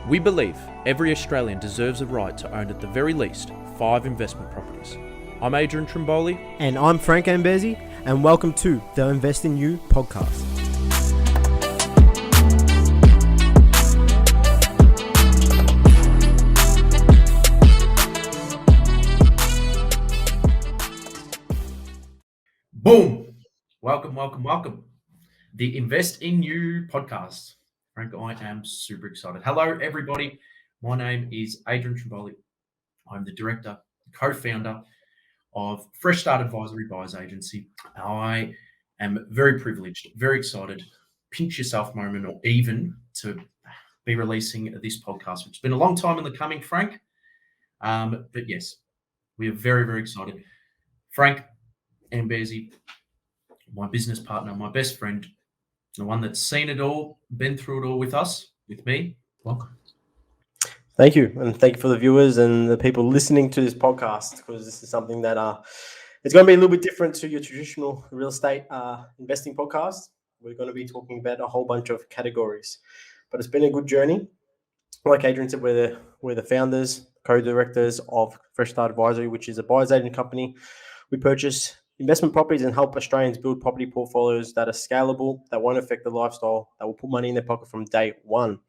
We believe every Australian deserves a right to own at the very least 5 investment properties. I'm Adrian Trimboli. And I'm Frank Ambezi, and welcome to the Invest in You podcast. Boom! Welcome. The Invest in You podcast. Frank, I am super excited. Hello, everybody. My name is Adrian Trimboli. I'm the director, co-founder of Fresh Start Advisory Buyers Agency. I am very privileged, very excited, pinch yourself moment, or even to be releasing this podcast, which has been a long time in the coming, Frank. But yes, we are very, very excited. Frank Ambezi, my business partner, my best friend, the one that's seen it all, been through it all with us, with me. Welcome. Thank you, and thank you for the viewers and the people listening to this podcast, because this is something that it's going to be a little bit different to your traditional real estate investing podcast. We're going to be talking about a whole bunch of categories, but it's been a good journey. Like Adrian said, we're the founders, co-directors of Fresh Start Advisory, which is a buyer's agent company. We purchase investment properties and help Australians build property portfolios that are scalable, that won't affect their lifestyle, that will put money in their pocket from day one.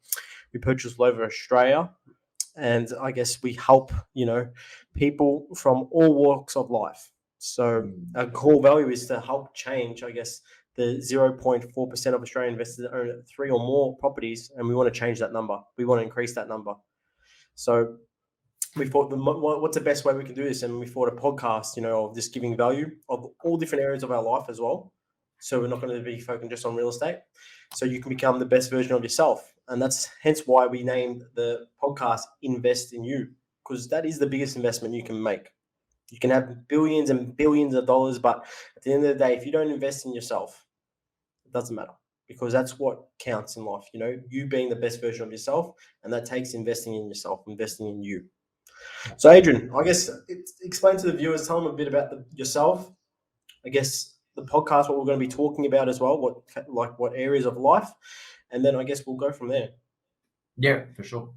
We purchase all over Australia, and I guess we help, people from all walks of life. So our core value is to help change, I guess, the 0.4% of Australian investors that own 3 or more properties, and we want to change that number. We want to increase that number. So we thought, what's the best way we can do this? And we thought a podcast, of just giving value of all different areas of our life as well. So we're not going to be focusing just on real estate. So you can become the best version of yourself. And that's hence why we named the podcast Invest in You, because that is the biggest investment you can make. You can have billions and billions of dollars, but at the end of the day, if you don't invest in yourself, it doesn't matter, because that's what counts in life. You being the best version of yourself, and that takes investing in yourself, investing in you. So Adrian, I guess explain to the viewers, tell them a bit about yourself. I guess the podcast, what we're going to be talking about as well, what areas of life, and then I guess we'll go from there. Yeah, for sure.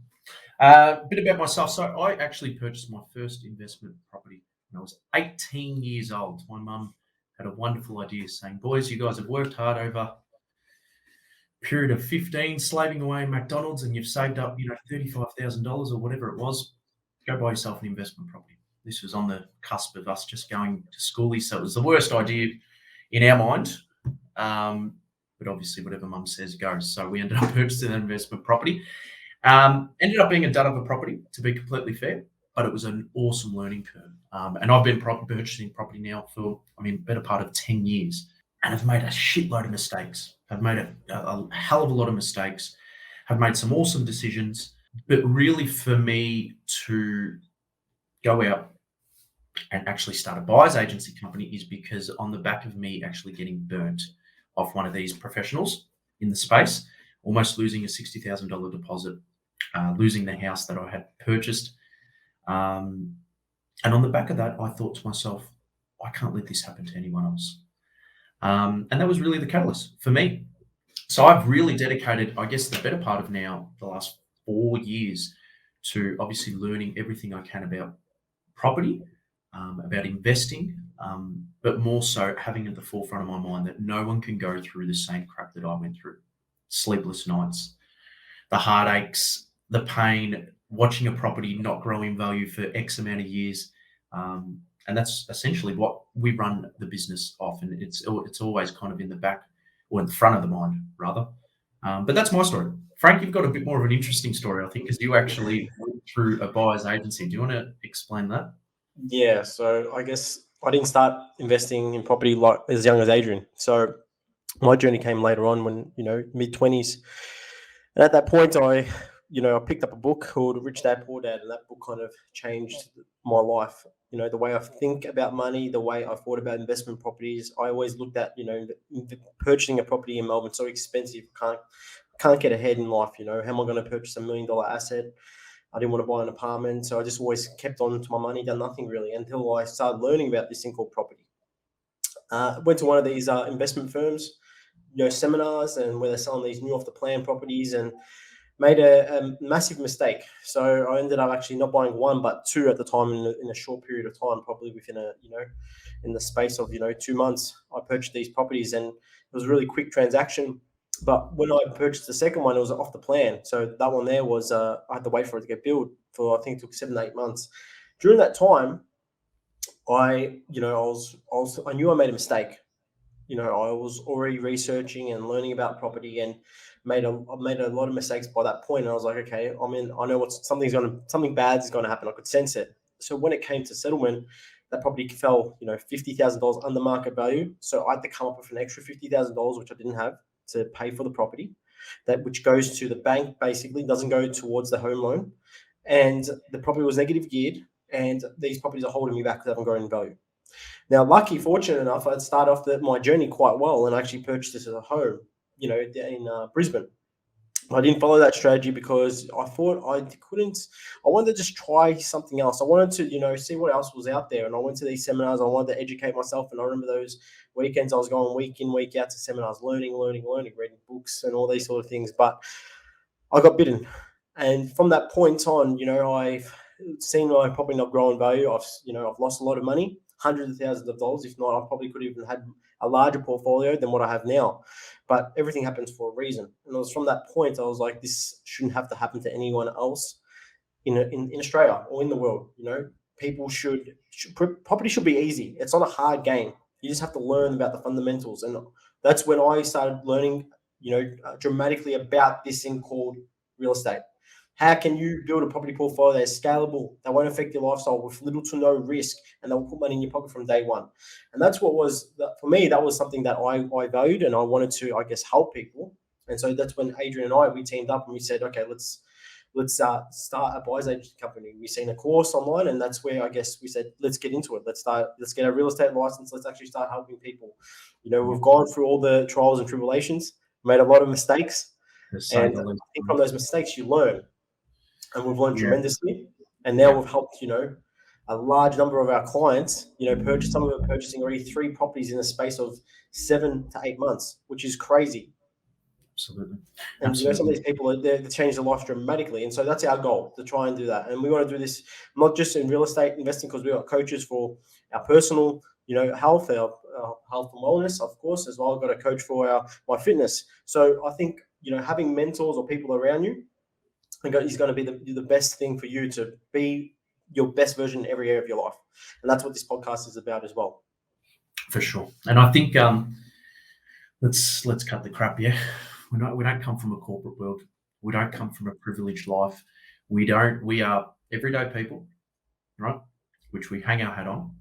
A bit about myself. So I actually purchased my first investment property when I was 18 years old. My mum had a wonderful idea saying, boys, you guys have worked hard over a period of 15, slaving away in McDonald's, and you've saved up, $35,000 or whatever it was. Go buy yourself an investment property. This was on the cusp of us just going to schoolie, so it was the worst idea in our mind. But obviously, whatever mum says goes. So we ended up purchasing an investment property. Ended up being a dud of a property, to be completely fair, but it was an awesome learning curve. And I've been purchasing property now for, better part of 10 years, and I've made a shitload of mistakes. I've made a hell of a lot of mistakes. I've made some awesome decisions. But really, for me to go out and actually start a buyer's agency company is because on the back of me actually getting burnt off one of these professionals in the space, almost losing a $60,000 deposit, losing the house that I had purchased. And on the back of that, I thought to myself, I can't let this happen to anyone else. And that was really the catalyst for me. So I've really dedicated, I guess, the better part of now, the last 4 years, to obviously learning everything I can about property, about investing, but more so having at the forefront of my mind that no one can go through the same crap that I went through. Sleepless nights, the heartaches, the pain, watching a property not grow in value for X amount of years. And that's essentially what we run the business off. And it's always kind of in the back, or in the front of the mind, rather. But that's my story. Frank, you've got a bit more of an interesting story, I think, because you actually went through a buyer's agency. Do you want to explain that? Yeah, so I guess I didn't start investing in property like as young as Adrian. So my journey came later on when, mid-20s. And at that point, I picked up a book called Rich Dad, Poor Dad, and that book kind of changed my life. The way I think about money, the way I thought about investment properties. I always looked at, purchasing a property in Melbourne, so expensive, can't get ahead in life. How am I going to purchase $1 million asset? I didn't want to buy an apartment, so I just always kept on to my money, done nothing really until I started learning about this thing called property. Went to one of these investment firms, seminars, and where they're selling these new off the plan properties, and made a massive mistake. So I ended up actually not buying one, but two at the time in a short period of time, probably within in the space of 2 months. I purchased these properties, and it was a really quick transaction. But when I purchased the second one, it was off the plan. So that one there was I had to wait for it to get built for, I think it took 7-8 months. During that time, I knew I made a mistake. I was already researching and learning about property, and I made a lot of mistakes by that point. And I was like, okay, I know something bad is going to happen. I could sense it. So when it came to settlement, that property fell, $50,000 under market value. So I had to come up with an extra $50,000, which I didn't have, to pay for the property, which goes to the bank, basically doesn't go towards the home loan. And the property was negative geared, and these properties are holding me back because they haven't grown in value. Now, fortunate enough, I'd started off my journey quite well, and I actually purchased this as a home, in Brisbane. I didn't follow that strategy because I thought I wanted to just try something else. I wanted to, see what else was out there. And I went to these seminars. I wanted to educate myself. And I remember those weekends I was going week in, week out to seminars, learning, reading books and all these sort of things. But I got bitten. And from that point on, I've seen my property not grow in value. I've lost a lot of money, hundreds of thousands of dollars. If not, I probably could have even had a larger portfolio than what I have now. But everything happens for a reason. And it was from that point I was like, this shouldn't have to happen to anyone else in Australia or in the world. People property should be easy. It's not a hard game. You just have to learn about the fundamentals. And that's when I started learning, dramatically about this thing called real estate. How can you build a property portfolio that's scalable, that won't affect your lifestyle with little to no risk, and that will put money in your pocket from day one? And that's for me, that was something that I valued, and I wanted to, I guess, help people. And so that's when Adrian and we teamed up and we said, okay, let's start a buyer's agency company. We seen a course online, and that's where I guess we said, let's get into it. Let's get a real estate license. Let's actually start helping people. We've gone through all the trials and tribulations, made a lot of mistakes, and I think from those mistakes you learn. And we've learned tremendously. And now we've helped, a large number of our clients, some of them purchasing already 3 properties in a space of 7 to 8 months, which is crazy. Absolutely. And some of these people, they change their life dramatically. And so that's our goal, to try and do that. And we want to do this not just in real estate investing, because we've got coaches for our personal, health, our health and wellness, of course, as well. I've got a coach for my fitness. So I think, having mentors or people around you is going to be the best thing for you to be your best version in every area of your life. And that's what this podcast is about as well. For sure. And I think let's cut the crap. Yeah, we don't come from a corporate world. We don't come from a privileged life. We are everyday people, right? Which we hang our hat on.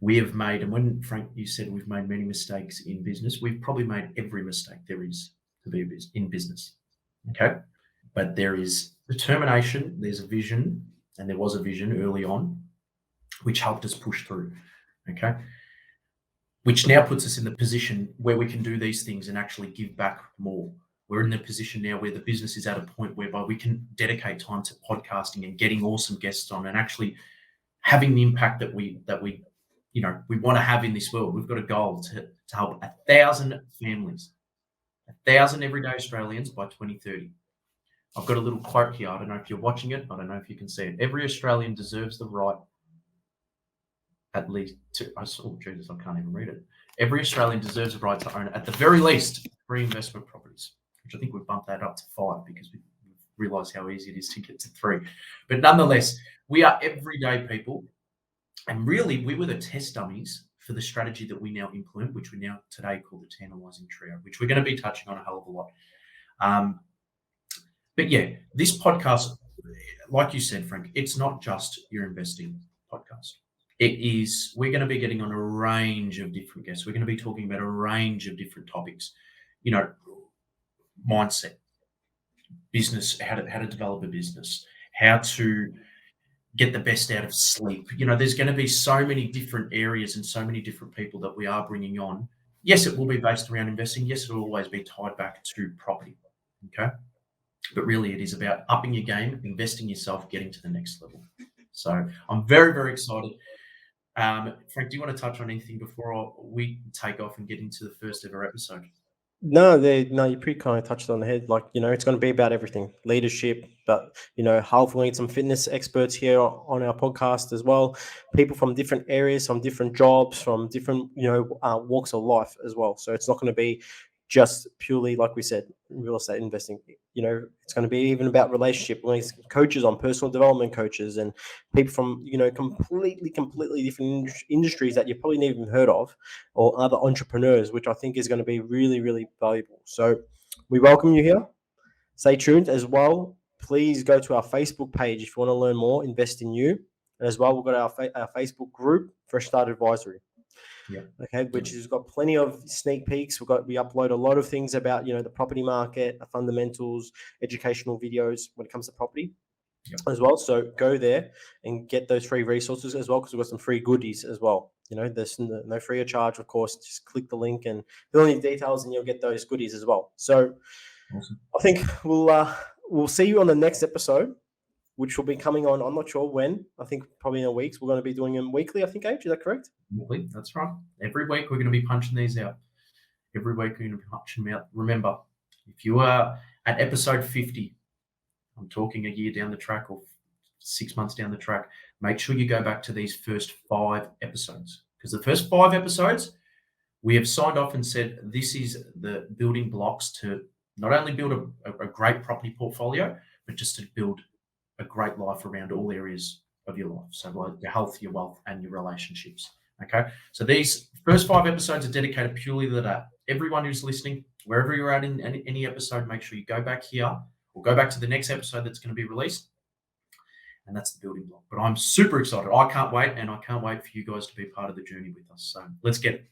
We have made, and when Frank, you said we've made many mistakes in business, we've probably made every mistake there is to be in business. Okay. But there is determination, there's a vision, and there was a vision early on, which helped us push through, okay? Which now puts us in the position where we can do these things and actually give back more. We're in the position now where the business is at a point whereby we can dedicate time to podcasting and getting awesome guests on and actually having the impact that we want to have in this world. We've got a goal to help 1,000 families, 1,000 everyday Australians by 2030. I've got a little quote here. I don't know if you're watching it. I don't know if you can see it. Every Australian deserves the right at least to, oh Jesus, I can't even read it. Every Australian deserves the right to own, at the very least, 3 investment properties, which I think we've bumped that up to 5 because we've realised how easy it is to get to 3. But nonetheless, we are everyday people. And really, we were the test dummies for the strategy that we now implement, which we now today call the Tantalising Trio, which we're going to be touching on a hell of a lot. But yeah, this podcast, like you said, Frank, it's not just your investing podcast. We're going to be getting on a range of different guests. We're going to be talking about a range of different topics, mindset, business, how to develop a business, how to get the best out of sleep. There's going to be so many different areas and so many different people that we are bringing on. Yes, it will be based around investing. Yes, it will always be tied back to property. Okay. But really, it is about upping your game, investing yourself, getting to the next level. So I'm very, very excited. Frank, do you want to touch on anything before we take off and get into the first ever episode? No, you pretty kind of touched on the head. Like, it's going to be about everything, leadership, but, hopefully some fitness experts here on our podcast as well. People from different areas, from different jobs, from different, walks of life as well. So it's not going to be just purely, like we said, real estate investing. It's going to be even about relationship. Coaches on personal development coaches and people from, completely different industries that you probably never even heard of, or other entrepreneurs, which I think is going to be really, really valuable. So we welcome you here. Stay tuned as well. Please go to our Facebook page if you want to learn more, Invest in You. And as well, we've got our Facebook group, Fresh Start Advisory. Yeah. Okay, which has got plenty of sneak peeks. We upload a lot of things about the property market, the fundamentals, educational videos when it comes to property as well. So go there and get those free resources as well, because we've got some free goodies as well. There's no free of charge, of course. Just click the link and fill in your details, and you'll get those goodies as well. So Awesome. I think we'll see you on the next episode, which will be coming on. I'm not sure when. I think probably in a week. We're going to be doing them weekly, I think, Age. Is that correct? Weekly, that's right. Every week we're going to be punching these out. Every week we're going to be punching them out. Remember, if you are at episode 50, I'm talking a year down the track or 6 months down the track, make sure you go back to these first 5 episodes. Because the first 5 episodes, we have signed off and said this is the building blocks to not only build a great property portfolio, but just to build a great life around all areas of your life. So like your health, your wealth, and your relationships. Okay. So these first 5 episodes are dedicated purely to that. Everyone who's listening, wherever you're at in any episode, make sure you go back here or go back to the next episode that's going to be released. And that's the building block. But I'm super excited. I can't wait. And I can't wait for you guys to be part of the journey with us. So let's get it.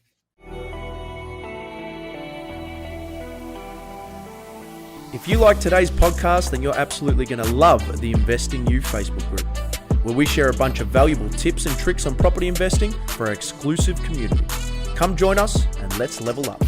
If you like today's podcast, then you're absolutely going to love the Invest in You Facebook group, where we share a bunch of valuable tips and tricks on property investing for our exclusive community. Come join us and let's level up.